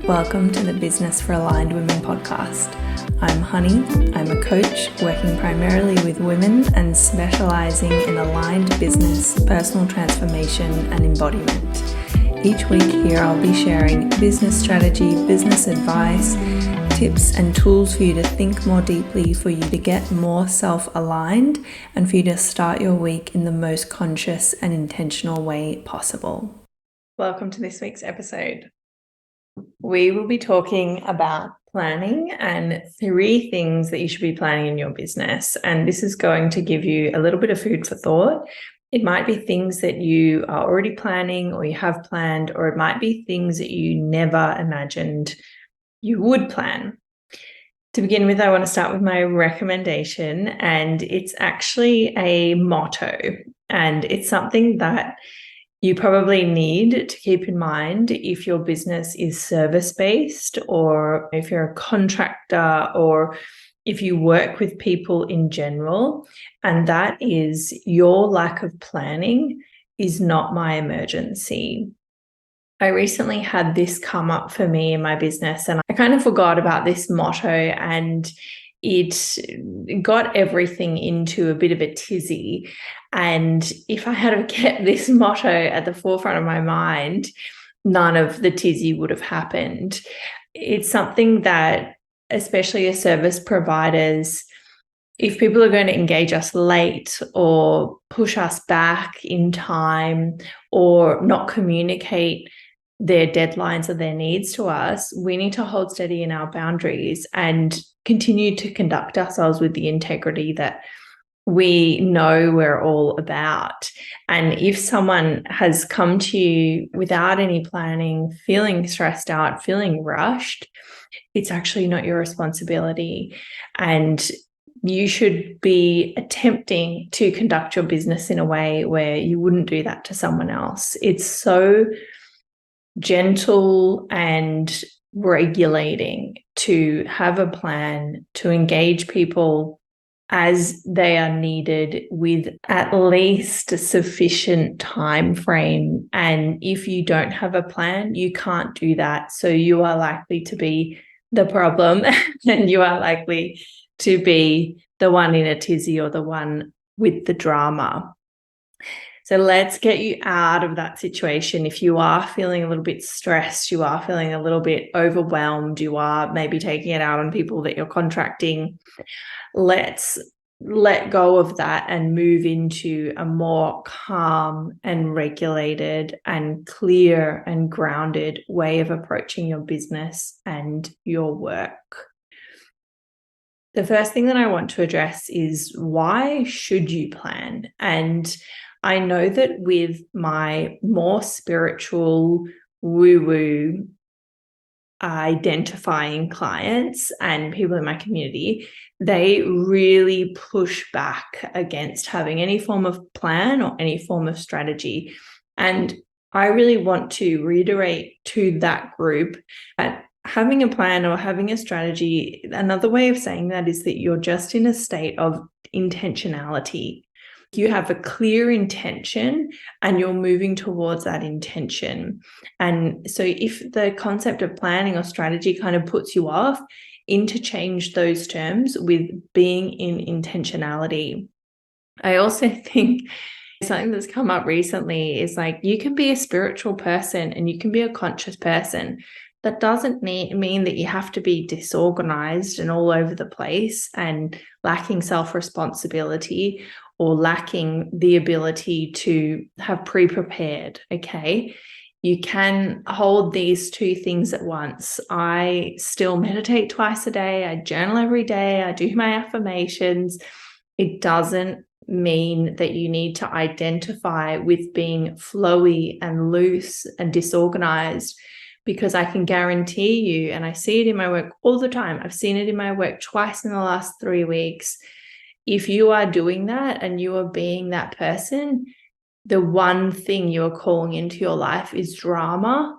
Welcome to the Business for Aligned Women podcast. I'm Honey. I'm a coach working primarily with women and specializing in aligned business, personal transformation, and embodiment. Each week here I'll be sharing business strategy, business advice, tips and tools for you to think more deeply, for you to get more self-aligned, and for you to start your week in the most conscious and intentional way possible. Welcome to this week's episode. We will be talking about planning and 3 things that you should be planning in your business. And this is going to give you a little bit of food for thought. It might be things that you are already planning or you have planned, or it might be things that you never imagined you would plan. To begin with, I want to start with my recommendation, and it's actually a motto, and it's something that you probably need to keep in mind if your business is service-based, or if you're a contractor, or if you work with people in general, and that is, your lack of planning is not my emergency. I recently had this come up for me in my business, and I kind of forgot about this motto, and it got everything into a bit of a tizzy. And if I had kept this motto at the forefront of my mind, none of the tizzy would have happened. It's something that, especially as service providers, if people are going to engage us late or push us back in time or not communicate their deadlines or their needs to us, we need to hold steady in our boundaries and continue to conduct ourselves with the integrity that we know we're all about. And if someone has come to you without any planning, feeling stressed out, feeling rushed, it's actually not your responsibility. And you should be attempting to conduct your business in a way where you wouldn't do that to someone else. It's so gentle and regulating to have a plan, to engage people as they are needed with at least a sufficient time frame. And if you don't have a plan, you can't do that. So you are likely to be the problem and you are likely to be the one in a tizzy or the one with the drama. So let's get you out of that situation. If you are feeling a little bit stressed, you are feeling a little bit overwhelmed, you are maybe taking it out on people that you're contracting, let's let go of that and move into a more calm and regulated and clear and grounded way of approaching your business and your work. The first thing that I want to address is, why should you plan? And I know that with my more spiritual, woo-woo identifying clients and people in my community, they really push back against having any form of plan or any form of strategy. And I really want to reiterate to that group that having a plan or having a strategy, another way of saying that is that you're just in a state of intentionality. You have a clear intention and you're moving towards that intention. And so if the concept of planning or strategy kind of puts you off, interchange those terms with being in intentionality. I also think something that's come up recently is, like, you can be a spiritual person and you can be a conscious person. That doesn't mean that you have to be disorganized and all over the place and lacking self-responsibility or lacking the ability to have pre-prepared, okay? You can hold these 2 things at once. I still meditate twice a day. I journal every day. I do my affirmations. It doesn't mean that you need to identify with being flowy and loose and disorganized, because I can guarantee you, and I see it in my work all the time, I've seen it in my work twice in the last 3 weeks, if you are doing that and you are being that person, the one thing you are calling into your life is drama,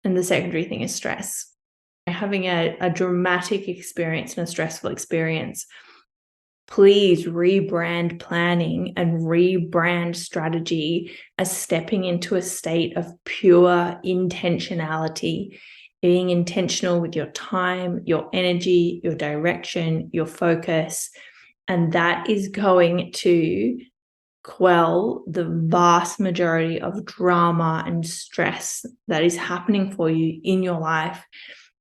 and the secondary thing is stress. Having a dramatic experience and a stressful experience, please rebrand planning and rebrand strategy as stepping into a state of pure intentionality. being intentional with your time, your energy, your direction, your focus. And that is going to quell the vast majority of drama and stress that is happening for you in your life.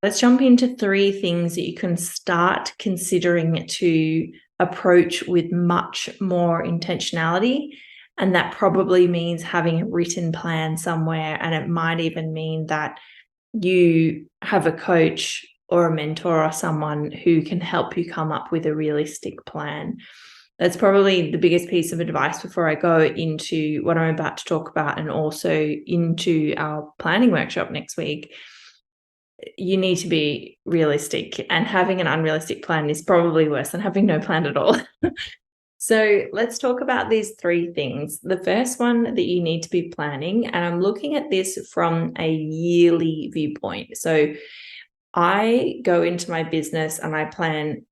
Let's jump into 3 things that you can start considering to approach with much more intentionality. And that probably means having a written plan somewhere. And it might even mean that you have a coach or a mentor or someone who can help you come up with a realistic plan. That's probably the biggest piece of advice before I go into what I'm about to talk about and also into our planning workshop next week. You need to be realistic, and having an unrealistic plan is probably worse than having no plan at all. So let's talk about these 3 things. The first one that you need to be planning, and I'm looking at this from a yearly viewpoint. So I go into my business and I plan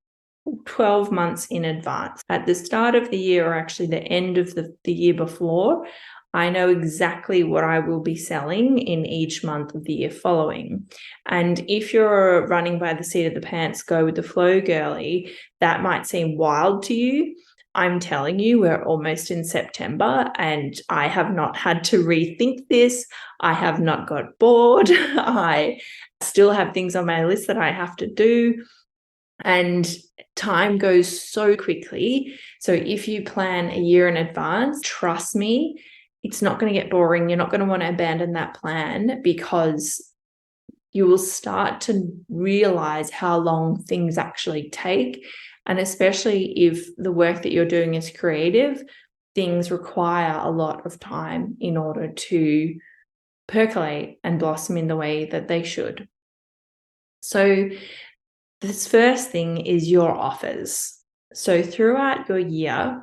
12 months in advance. At the start of the year, or actually the end of the year before, I know exactly what I will be selling in each month of the year following. And if you're running by the seat of the pants, go with the flow girly, that might seem wild to you. I'm telling you, we're almost in September and I have not had to rethink this. I have not got bored. I still have things on my list that I have to do. And time goes so quickly. So if you plan a year in advance, trust me, it's not going to get boring. You're not going to want to abandon that plan, because you will start to realize how long things actually take. And especially if the work that you're doing is creative, things require a lot of time in order to percolate and blossom in the way that they should. So this first thing is your offers. So throughout your year,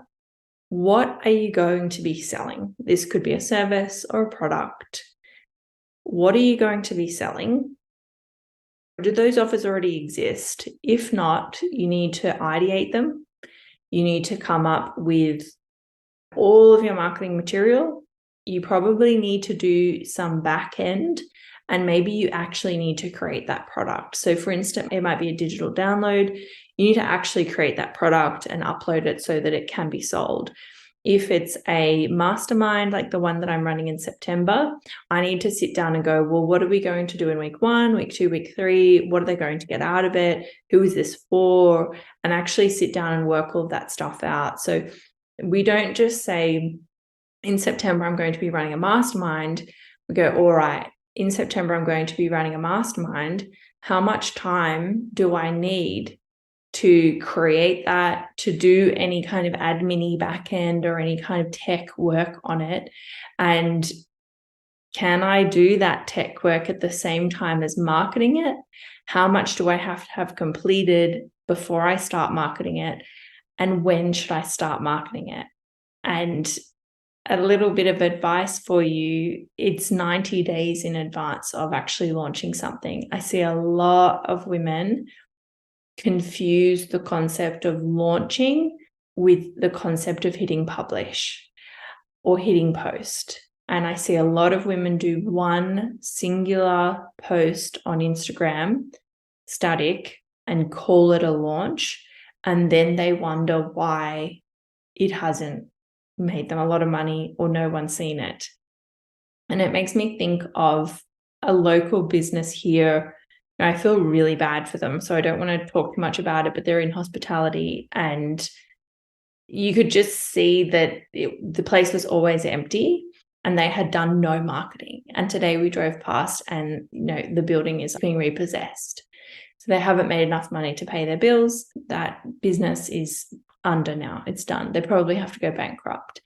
what are you going to be selling? This could be a service or a product. What are you going to be selling? Do those offers already exist? If not, you need to ideate them. You need to come up with all of your marketing material. You probably need to do some back end, and maybe you actually need to create that product. So for instance, it might be a digital download. You need to actually create that product and upload it so that it can be sold. If it's a mastermind like the one that I'm running in September, I need to sit down and go, well, what are we going to do in week 1, week 2, week 3? What are they going to get out of it? Who is this for? And actually sit down and work all of that stuff out. So we don't just say, in September, I'm going to be running a mastermind. We go, all right, in September, I'm going to be running a mastermind. How much time do I need to create that, to do any kind of admin back end or any kind of tech work on it? And can I do that tech work at the same time as marketing it? How much do I have to have completed before I start marketing it? And when should I start marketing it? And a little bit of advice for you, it's 90 days in advance of actually launching something. I see a lot of women confuse the concept of launching with the concept of hitting publish or hitting post. And I see a lot of women do one singular post on Instagram, static, and call it a launch. And then they wonder why it hasn't made them a lot of money or no one's seen it. And it makes me think of a local business here. I feel really bad for them, so I don't want to talk too much about it, but they're in hospitality and you could just see that the place was always empty and they had done no marketing. And today we drove past and the building is being repossessed. So they haven't made enough money to pay their bills. That business is under now. It's done. They probably have to go bankrupt.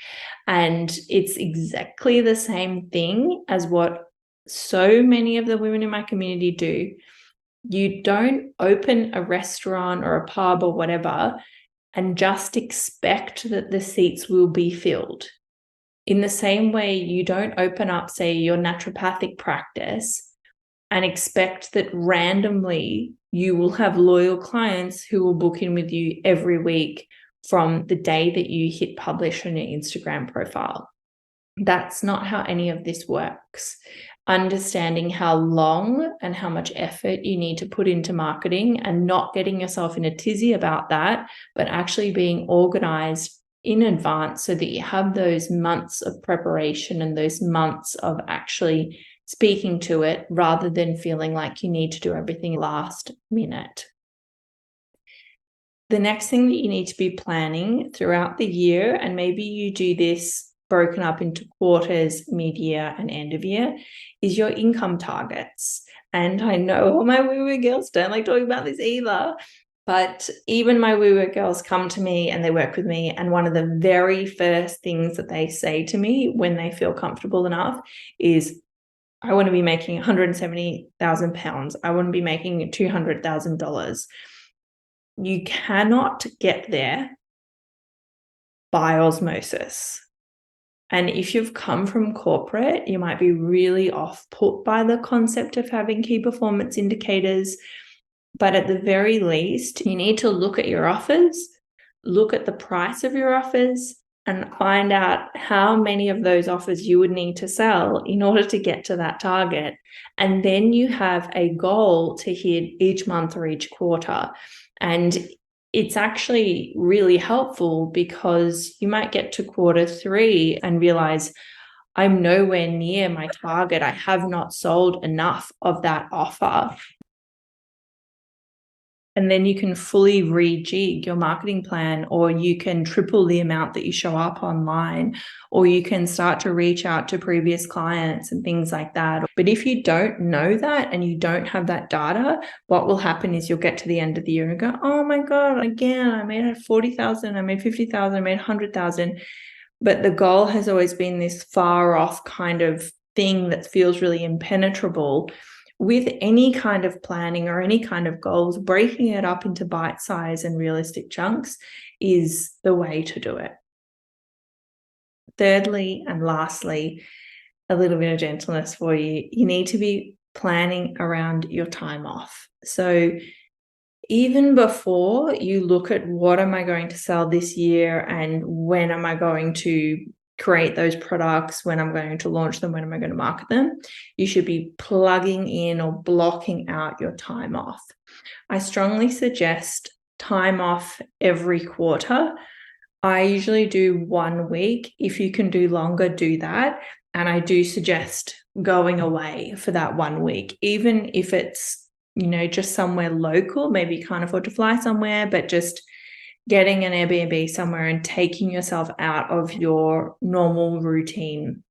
And it's exactly the same thing as what so many of the women in my community do. You don't open a restaurant or a pub or whatever and just expect that the seats will be filled. In the same way, you don't open up, say, your naturopathic practice and expect that randomly you will have loyal clients who will book in with you every week from the day that you hit publish on your Instagram profile. That's not how any of this works. understanding how long and how much effort you need to put into marketing and not getting yourself in a tizzy about that, but actually being organized in advance so that you have those months of preparation and those months of actually speaking to it rather than feeling like you need to do everything last minute. The next thing that you need to be planning throughout the year, and maybe you do this broken up into quarters, mid-year and end of year, is your income targets. And I know all my woo-woo girls don't like talking about this either, but even my woo-woo girls come to me and they work with me, and one of the very first things that they say to me when they feel comfortable enough is, I want to be making £170,000. I want to be making $200,000. You cannot get there by osmosis. And if you've come from corporate, you might be really off-put by the concept of having key performance indicators. But at the very least, you need to look at your offers, look at the price of your offers, and find out how many of those offers you would need to sell in order to get to that target. And then you have a goal to hit each month or each quarter. And it's actually really helpful because you might get to quarter 3 and realize, I'm nowhere near my target. I have not sold enough of that offer. And then you can fully rejig your marketing plan, or you can triple the amount that you show up online, or you can start to reach out to previous clients and things like that. But if you don't know that and you don't have that data, what will happen is you'll get to the end of the year and go, oh my God, again, I made 40,000, I made 50,000, I made 100,000. But the goal has always been this far off kind of thing that feels really impenetrable. With any kind of planning or any kind of goals, breaking it up into bite size and realistic chunks is the way to do it. Thirdly, and lastly, a little bit of gentleness for you. You need to be planning around your time off. So even before you look at what am I going to sell this year and when am I going to create those products, when I'm going to launch them, when am I going to market them, you should be plugging in or blocking out your time off. I strongly suggest time off every quarter. I usually do 1 week. If you can do longer, do that. And I do suggest going away for that 1 week, even if it's, just somewhere local. Maybe you can't afford to fly somewhere, but just getting an Airbnb somewhere and taking yourself out of your normal routine.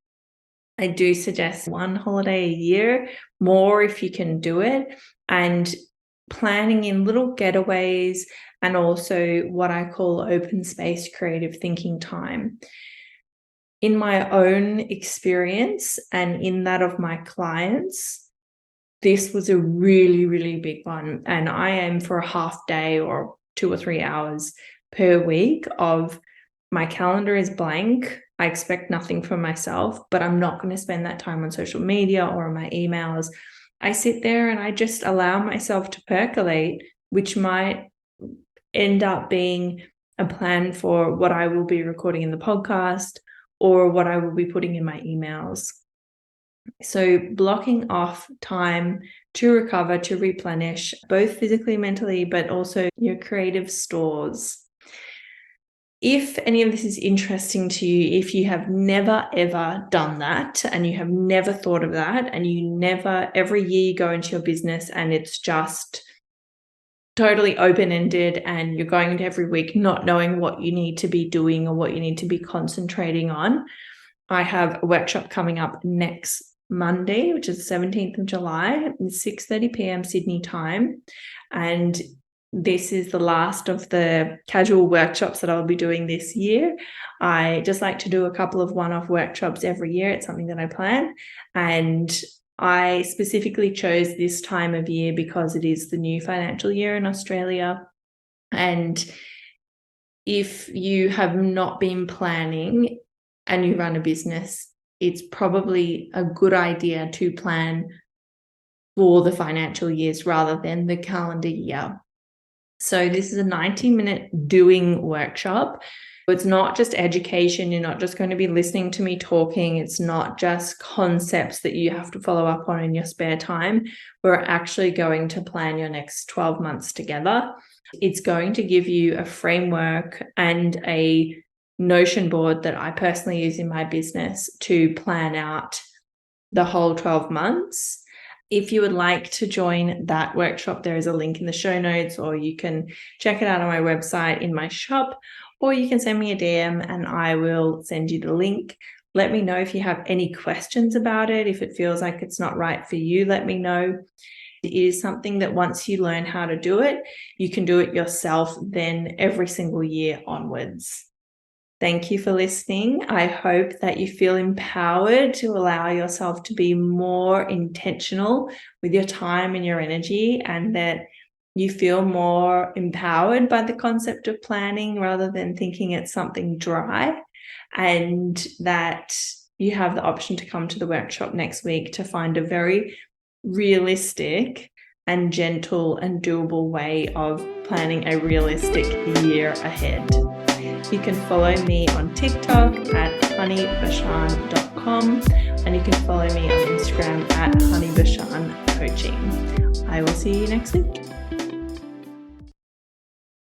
I do suggest 1 holiday a year, more if you can do it, and planning in little getaways and also what I call open space creative thinking time. In my own experience and in that of my clients, this was a really, really big one. And I am for a half day or 2 or 3 hours per week of my calendar is blank. I expect nothing from myself, but I'm not going to spend that time on social media or on my emails. I sit there and I just allow myself to percolate, which might end up being a plan for what I will be recording in the podcast or what I will be putting in my emails. So blocking off time to recover, to replenish, both physically, mentally, but also your creative stores. If any of this is interesting to you, if you have never, ever done that and you have never thought of that and you never, every year you go into your business and it's just totally open-ended and you're going into every week not knowing what you need to be doing or what you need to be concentrating on, I have a workshop coming up next Monday, which is the 17th of July, 6:30 p.m. Sydney time. And this is the last of the casual workshops that I'll be doing this year. I just like to do a couple of one-off workshops every year. It's something that I plan. And I specifically chose this time of year because it is the new financial year in Australia. And if you have not been planning and you run a business, it's probably a good idea to plan for the financial years rather than the calendar year. So this is a 90-minute doing workshop. It's not just education. You're not just going to be listening to me talking. It's not just concepts that you have to follow up on in your spare time. We're actually going to plan your next 12 months together. It's going to give you a framework and a Notion board that I personally use in my business to plan out the whole 12 months. If you would like to join that workshop, there is a link in the show notes, or you can check it out on my website in my shop, or you can send me a DM and I will send you the link. Let me know if you have any questions about it. If it feels like it's not right for you, let me know. It is something that once you learn how to do it, you can do it yourself then every single year onwards. Thank you for listening. I hope that you feel empowered to allow yourself to be more intentional with your time and your energy, and that you feel more empowered by the concept of planning rather than thinking it's something dry, and that you have the option to come to the workshop next week to find a very realistic and gentle and doable way of planning a realistic year ahead. You can follow me on TikTok at honeybashan.com, and you can follow me on Instagram at honeybashancoaching. I will see you next week.